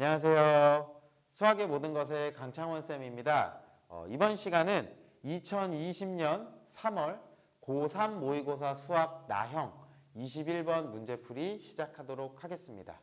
안녕하세요. 수학의 모든 것의 강창원 쌤입니다. 이번 시간은 2020년 3월 고3 모의고사 수학 나형 21번 문제풀이 시작하도록 하겠습니다.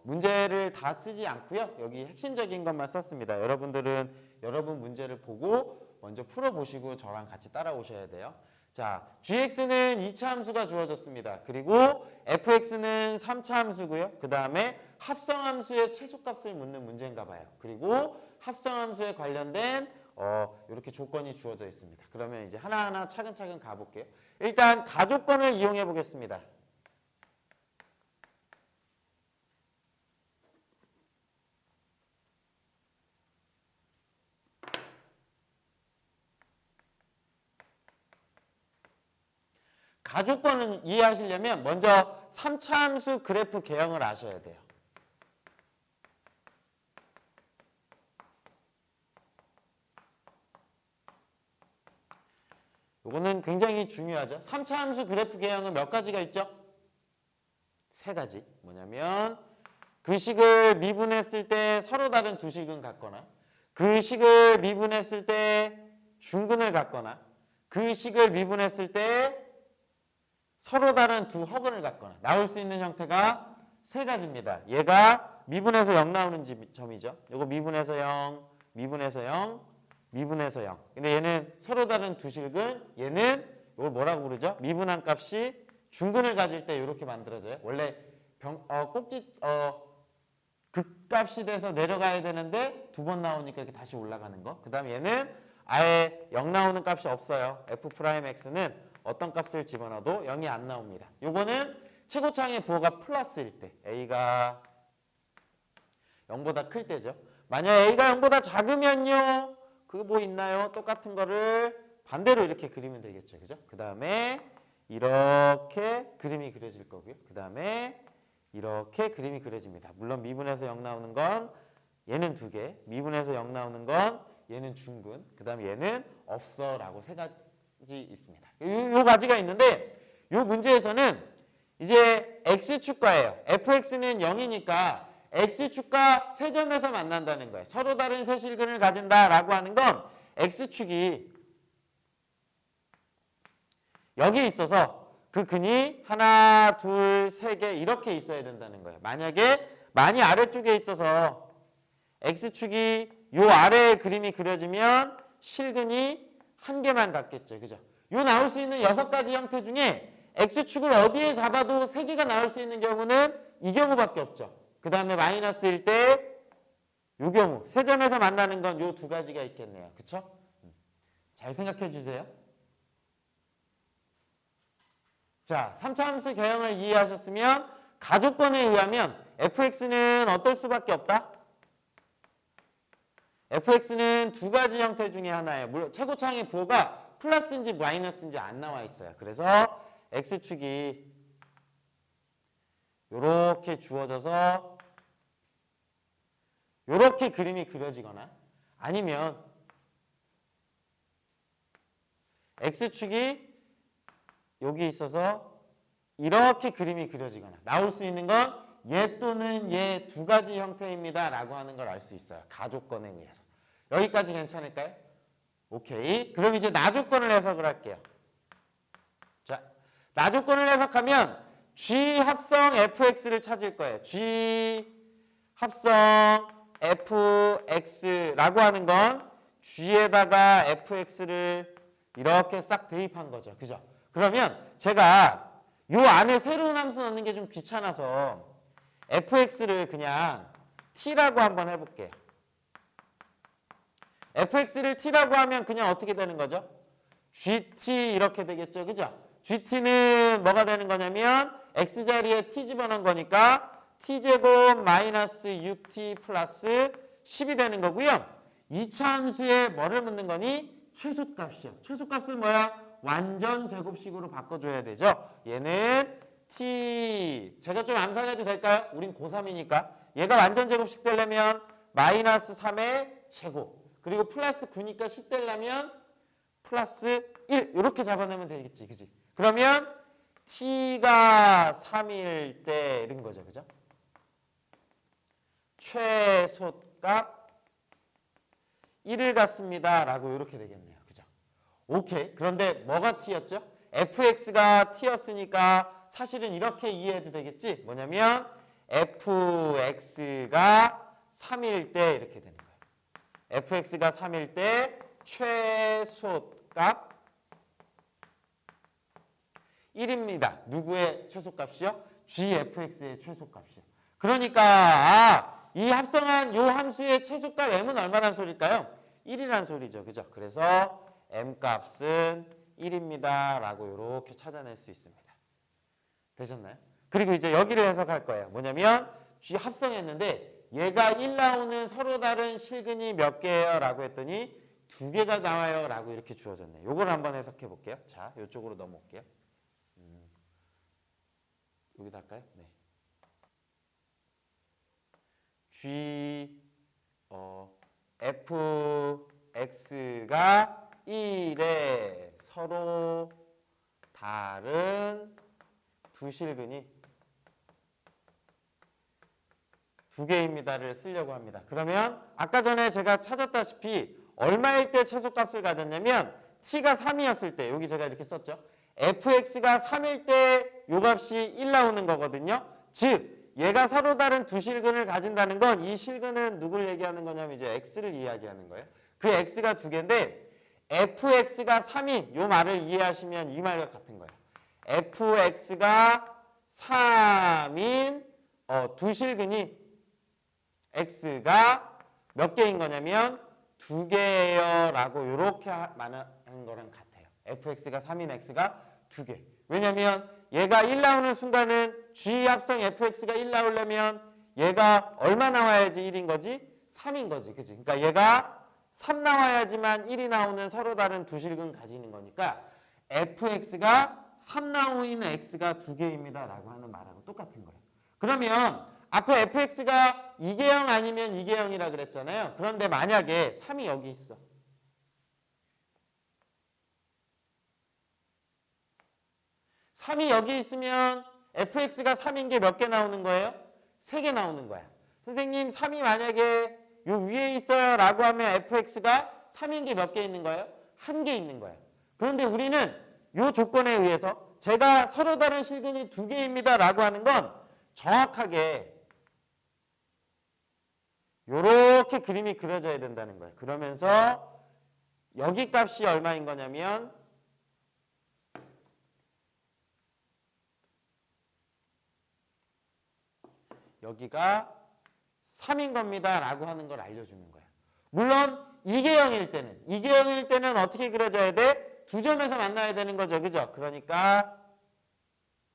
문제를 다 쓰지 않고요. 여기 핵심적인 것만 썼습니다. 여러분들은 여러분 문제를 보고 먼저 풀어보시고 저랑 같이 따라오셔야 돼요. 자, gx는 2차 함수가 주어졌습니다. 그리고 fx는 3차 함수고요. 그 다음에 합성함수의 최소값을 묻는 문제인가 봐요. 그리고 합성함수에 관련된 이렇게 조건이 주어져 있습니다. 그러면 이제 하나하나 차근차근 가볼게요. 일단 가조건을 이용해 보겠습니다. 가조건을 이해하시려면 먼저 3차 함수 그래프 개형을 아셔야 돼요. 이거는 굉장히 중요하죠. 3차 함수 그래프 개형은 몇 가지가 있죠? 3가지. 뭐냐면 그 식을 미분했을 때 서로 다른 두 식은 같거나, 그 식을 미분했을 때 중근을 갖거나, 그 식을 미분했을 때 서로 다른 두 허근을 갖거나 나올 수 있는 형태가 3가지입니다. 얘가 미분해서 0 나오는 점이죠. 이거 미분해서 0, 미분해서 0, 미분해서 0. 근데 얘는 서로 다른 두 식은 얘는 이걸 뭐라고 부르죠? 미분한 값이 중근을 가질 때 이렇게 만들어져요. 원래 극값이 돼서 내려가야 되는데 2번 나오니까 이렇게 다시 올라가는 거. 그 다음 얘는 아예 0 나오는 값이 없어요. f'x는 어떤 값을 집어넣어도 0이 안 나옵니다. 요거는 최고창의 부호가 플러스일 때, a가 0보다 클 때죠. 만약 a가 0보다 작으면요, 그거 뭐 있나요? 똑같은 거를 반대로 이렇게 그리면 되겠죠. 그죠? 그 다음에 이렇게 그림이 그려질 거고요. 그 다음에 이렇게 그림이 그려집니다. 물론 미분해서 0 나오는 건 얘는 2개, 미분해서 0 나오는 건 얘는 중근, 그 다음에 얘는 없어 라고 3가지 있습니다. 요 가지가 있는데 요 문제에서는 이제 x축과예요. fx는 0이니까 x축과 세 점에서 만난다는 거예요. 서로 다른 세 실근을 가진다라고 하는 건 x축이 여기 있어서 그 근이 하나, 둘, 세 개 이렇게 있어야 된다는 거예요. 만약에 많이 아래쪽에 있어서 x축이 요 아래에 그림이 그려지면 실근이 한 개만 갖겠죠. 그죠? 요 나올 수 있는 6가지 형태 중에 x축을 어디에 잡아도 3개가 나올 수 있는 경우는 이 경우밖에 없죠. 그 다음에 마이너스일 때 요 경우 세 점에서 만나는 건 요 2가지가 있겠네요. 그쵸? 잘 생각해 주세요. 자, 3차 함수 개형을 이해하셨으면 가조건에 의하면 fx는 어떨 수밖에 없다? fx는 2가지 형태 중에 하나예요. 물론 최고창의 부호가 플러스인지 마이너스인지 안 나와 있어요. 그래서 x축이 이렇게 주어져서 이렇게 그림이 그려지거나 아니면 x축이 여기 있어서 이렇게 그림이 그려지거나 나올 수 있는 건 얘 또는 얘 2가지 형태입니다 라고 하는 걸 알 수 있어요. 가조건에 의해서. 여기까지 괜찮을까요? 오케이. 그럼 이제 나조건을 해석을 할게요. 자, 나조건을 해석하면 G 합성 fx를 찾을 거예요. G 합성 fx라고 하는 건 G에다가 fx를 이렇게 싹 대입한 거죠. 그죠? 그러면 제가 요 안에 새로운 함수 넣는 게 좀 귀찮아서 fx를 그냥 t라고 한번 해볼게요. fx를 t라고 하면 그냥 어떻게 되는 거죠? gt 이렇게 되겠죠. 그죠? gt는 뭐가 되는 거냐면 x자리에 t 집어넣은 거니까 t제곱 마이너스 6t 플러스 10이 되는 거고요. 2차 함수에 뭐를 묻는 거니? 최소값이요. 최소값은 뭐야? 완전 제곱식으로 바꿔줘야 되죠. 얘는 t 제가 좀 암산해도 될까요? 우린 고3이니까 얘가 완전 제곱식 되려면 마이너스 3의 제곱 그리고 플러스 9니까 10 되려면 플러스 1 이렇게 잡아내면 되겠지. 그지? 그러면 t가 3일 때 이런 거죠. 그죠? 최소값 1을 갖습니다. 라고 이렇게 되겠네요. 그죠? 오케이. 그런데 뭐가 t였죠? fx가 t였으니까 사실은 이렇게 이해해도 되겠지? 뭐냐면 fx가 3일 때 이렇게 되는 거예요. fx가 3일 때 최소값 1입니다. 누구의 최소값이요? gfx의 최소값이요. 그러니까 이 합성한 요 함수의 최소값 m은 얼마란 소릴까요? 1이란 소리죠. 그죠? 그래서 m값은 1입니다. 라고 이렇게 찾아낼 수 있습니다. 되셨나요? 그리고 이제 여기를 해석할 거예요. 뭐냐면 g 합성했는데 얘가 1 나오는 서로 다른 실근이 몇 개예요? 라고 했더니 2개가 나와요. 라고 이렇게 주어졌네요. 요걸 한번 해석해 볼게요. 자, 이쪽으로 넘어올게요. 여기다 할까요? 네. fx가 1에 서로 다른 두 실근이 2개입니다를 쓰려고 합니다. 그러면 아까 전에 제가 찾았다시피 얼마일 때 최소값을 가졌냐면 t가 3이었을 때 여기 제가 이렇게 썼죠. fx가 3일 때 요 값이 1 나오는 거거든요. 즉 얘가 서로 다른 두 실근을 가진다는 건 이 실근은 누굴 얘기하는 거냐면 이제 x를 이야기하는 거예요. 그 x가 2개인데 fx가 3인 요 말을 이해하시면 이 말과 같은 거예요. fx가 3인 두 실근이 x가 몇 개인 거냐면 2개예요 라고 이렇게 말하는 거랑 같아요. fx가 3인 x가 2개. 왜냐면 얘가 1 나오는 순간은 g 합성 fx가 1 나오려면 얘가 얼마 나와야지 1인 거지? 3인 거지. 그치? 그러니까 얘가 3 나와야지만 1이 나오는 서로 다른 두 실근 가지는 거니까 fx가 3 나오는 x가 2개입니다 라고 하는 말하고 똑같은 거예요. 그러면 앞에 fx가 2개형 아니면 2개형이라 그랬잖아요. 그런데 만약에 3이 여기 있어. 3이 여기 있으면 fx가 3인 게 몇 개 나오는 거예요? 3개 나오는 거야. 선생님 3이 만약에 요 위에 있어요 라고 하면 fx가 3인 게 몇 개 있는 거예요? 1개 있는 거예요. 그런데 우리는 요 조건에 의해서 제가 서로 다른 실근이 2개입니다 라고 하는 건 정확하게 요렇게 그림이 그려져야 된다는 거예요. 그러면서 여기 값이 얼마인 거냐면 여기가 3인 겁니다 라고 하는 걸 알려주는 거야. 물론 2개형일 때는 어떻게 그려져야 돼? 두 점에서 만나야 되는 거죠. 그죠? 그러니까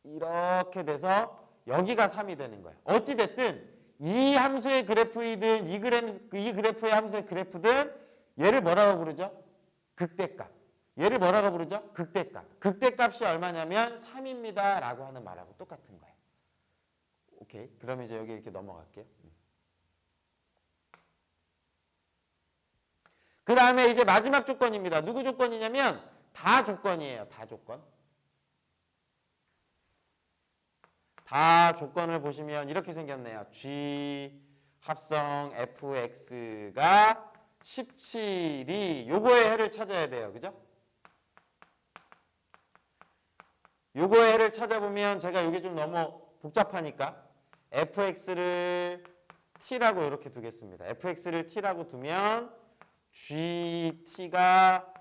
이렇게 돼서 여기가 3이 되는 거야. 어찌됐든 이 함수의 그래프이든 이 그래프의 함수의 그래프든 얘를 뭐라고 부르죠? 극대값. 얘를 뭐라고 부르죠? 극대값. 극대값이 얼마냐면 3입니다 라고 하는 말하고 똑같은 거예요. 오케이. 그러면 이제 여기 이렇게 넘어갈게요. 그 다음에 이제 마지막 조건입니다. 누구 조건이냐면 다 조건이에요. 다 조건. 다 조건을 보시면 이렇게 생겼네요. G 합성 fx가 17이 요거의 해를 찾아야 돼요. 그죠? 요거의 해를 찾아보면 제가 이게 좀 너무 복잡하니까 fx를 t라고 이렇게 두겠습니다. fx를 t라고 두면 gt가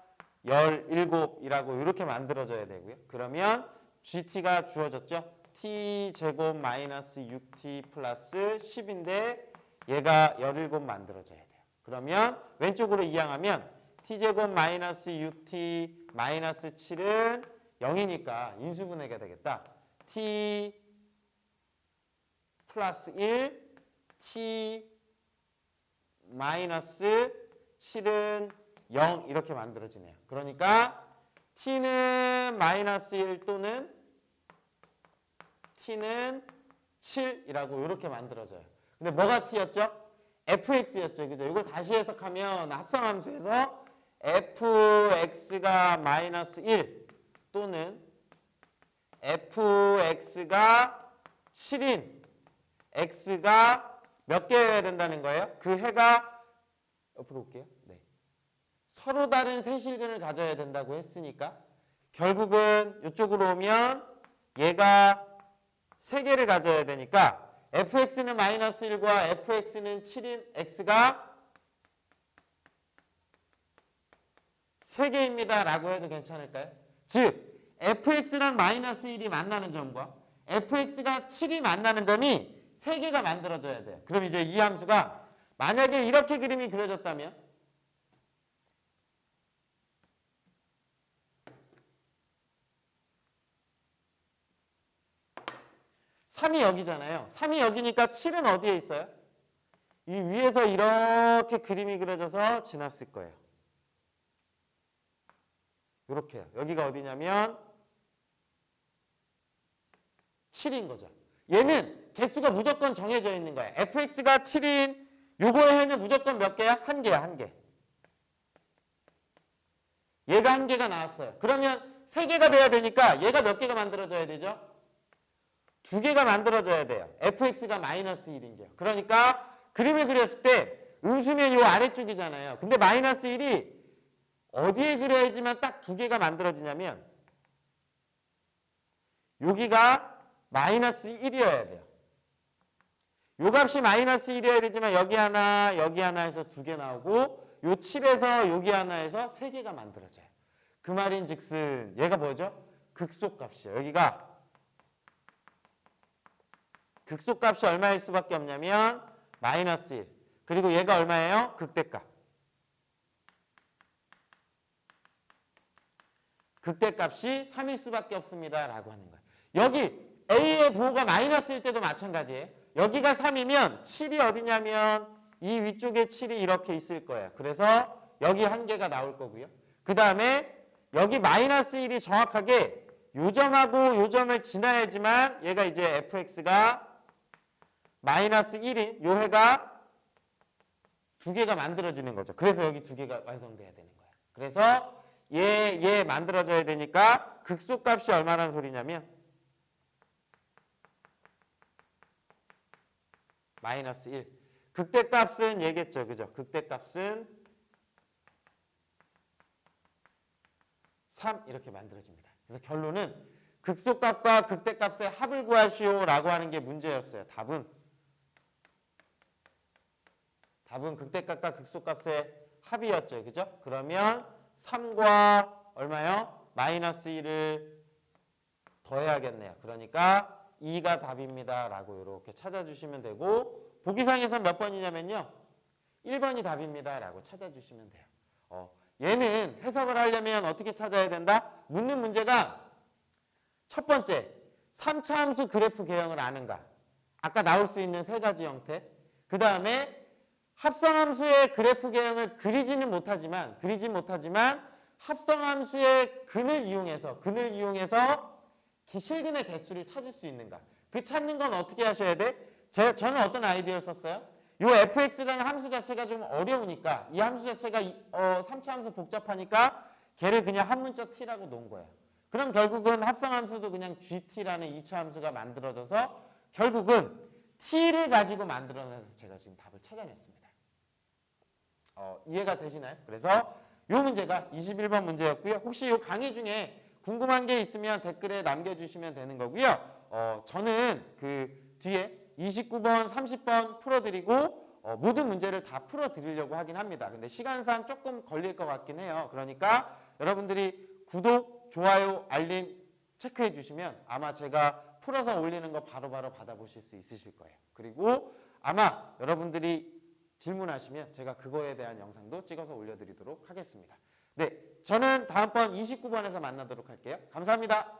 17이라고 이렇게 만들어져야 되고요. 그러면 gt가 주어졌죠. t제곱 마이너스 6t 플러스 10인데 얘가 17 만들어져야 돼요. 그러면 왼쪽으로 이항하면 t제곱 마이너스 6t 마이너스 7은 0이니까 인수분해가 되겠다. t 플러스 1 t 마이너스 7은 0 이렇게 만들어지네요. 그러니까 t는 마이너스 1 또는 t는 7이라고 이렇게 만들어져요. 근데 뭐가 t였죠? fx였죠. 그죠? 이걸 다시 해석하면 합성함수에서 fx가 마이너스 1 또는 fx가 7인 x가 몇 개여야 된다는 거예요? 그 해가 옆으로 올게요. 네. 서로 다른 세 실근을 가져야 된다고 했으니까 결국은 이쪽으로 오면 얘가 3개를 가져야 되니까 fx는 마이너스 1과 fx는 7인 x가 3개입니다 라고 해도 괜찮을까요? 즉 fx랑 마이너스 1이 만나는 점과 fx가 7이 만나는 점이 3개가 만들어져야 돼요. 그럼 이제 이 함수가 만약에 이렇게 그림이 그려졌다면 3이 여기잖아요. 3이 여기니까 7은 어디에 있어요? 이 위에서 이렇게 그림이 그려져서 지났을 거예요. 이렇게요. 여기가 어디냐면 7인 거죠. 얘는 개수가 무조건 정해져 있는 거예요. fx가 7인 요거의 해는 무조건 몇 개야? 1개야, 1개. 얘가 1개가 나왔어요. 그러면 3개가 돼야 되니까 얘가 몇 개가 만들어져야 되죠? 2개가 만들어져야 돼요. fx가 마이너스 1인 게요. 그러니까 그림을 그렸을 때 음수면 요 아래쪽이잖아요. 근데 마이너스 1이 어디에 그려야지만 딱 2개가 만들어지냐면 여기가 마이너스 1이어야 돼요. 요 값이 마이너스 1이어야 되지만 여기 하나 해서 2개 나오고 요 7에서 여기 하나 해서 3개가 만들어져요. 그 말인 즉슨 얘가 뭐죠? 극소값이에요. 여기가 극소값이 얼마일 수밖에 없냐면 마이너스 1. 그리고 얘가 얼마예요? 극대값. 극대값이 3일 수밖에 없습니다 라고 하는 거예요. 여기 A의 부호가 마이너스일 때도 마찬가지예요. 여기가 3이면 7이 어디냐면 이 위쪽에 7이 이렇게 있을 거예요. 그래서 여기 1개가 나올 거고요. 그 다음에 여기 마이너스 1이 정확하게 요 점하고 요 점을 지나야지만 얘가 이제 fx가 마이너스 1인 요 해가 2개가 만들어지는 거죠. 그래서 여기 2개가 완성돼야 되는 거예요. 그래서 얘 만들어져야 되니까 극소값이 얼마라는 소리냐면 마이너스 1. 극대값은 얘겠죠. 그죠? 극대값은 3 이렇게 만들어집니다. 그래서 결론은 극소값과 극대값의 합을 구하시오 라고 하는 게 문제였어요. 답은 극대값과 극소값의 합이었죠. 그죠? 그러면 3과 얼마요? 마이너스 1을 더해야겠네요. 그러니까 2가 답입니다 라고 이렇게 찾아주시면 되고 보기상에선 몇 번이냐면요 1번이 답입니다 라고 찾아주시면 돼요. 얘는 해석을 하려면 어떻게 찾아야 된다? 묻는 문제가 첫 번째 3차 함수 그래프 개형을 아는가? 아까 나올 수 있는 세 가지 형태. 그 다음에 합성함수의 그래프 개형을 그리지는 못하지만 합성함수의 근을 이용해서 실근의 개수를 찾을 수 있는가? 그 찾는 건 어떻게 하셔야 돼? 저는 어떤 아이디어를 썼어요? 이 fx라는 함수 자체가 좀 어려우니까 이 함수 자체가 3차 함수 복잡하니까 걔를 그냥 한 문자 t라고 놓은 거예요. 그럼 결국은 합성함수도 그냥 gt라는 2차 함수가 만들어져서 결국은 t를 가지고 만들어내서 제가 지금 답을 찾아냈습니다. 이해가 되시나요? 그래서 이 문제가 21번 문제였고요. 혹시 이 강의 중에 궁금한 게 있으면 댓글에 남겨주시면 되는 거고요. 저는 그 뒤에 29번, 30번 풀어드리고 모든 문제를 다 풀어드리려고 하긴 합니다. 근데 시간상 조금 걸릴 것 같긴 해요. 그러니까 여러분들이 구독, 좋아요, 알림 체크해 주시면 아마 제가 풀어서 올리는 거 바로바로 받아보실 수 있으실 거예요. 그리고 아마 여러분들이 질문하시면 제가 그거에 대한 영상도 찍어서 올려드리도록 하겠습니다. 네, 저는 다음번 29번에서 만나도록 할게요. 감사합니다.